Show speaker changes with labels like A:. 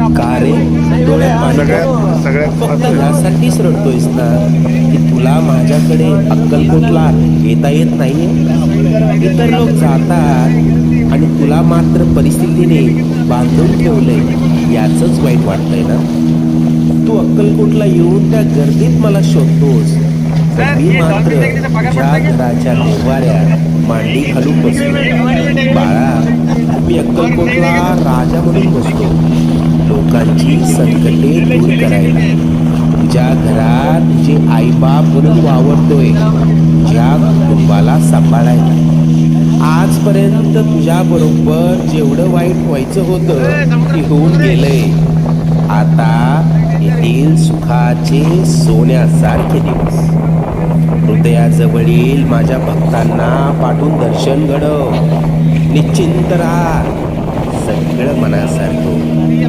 A: का रे डोळ्यात पाणी का? फक्त यासाठीच रडतोयस ना की तुला माझ्याकडे अक्कलकोटला येता येत नाहीये? इतर लोक जातात आणि तुला मात्र परिस्थितीने बांधून ठेवलंय, याच वाईट वाटतंय ना? तू अक्कलकोटला येऊन त्या गर्दीत मला शोधतोस, तर मी मात्र तुझ्या घराच्या देव्हाऱ्यात मांडी घालून बसलो. बाळा, मी अक्कलकोटला राजा म्हणून बसतो, लोकांची संकटे दूर करायला. तुझ्या घरात तुझे आईबाप म्हणून वावरतोय, तुझ्या कुटुंबाला सांभाळायला. आजपर्यंत तुझ्या बरोबर जेवढं वाईट व्हायचं होतं ते होऊन गेलंय. आता येथील सुखाचे सोन्यासारखे दिवस. हृदयाजवळील माझ्या भक्तांना पाठवून दर्शन घडव. निश्चिंत राहा, सगळं मनासारखं.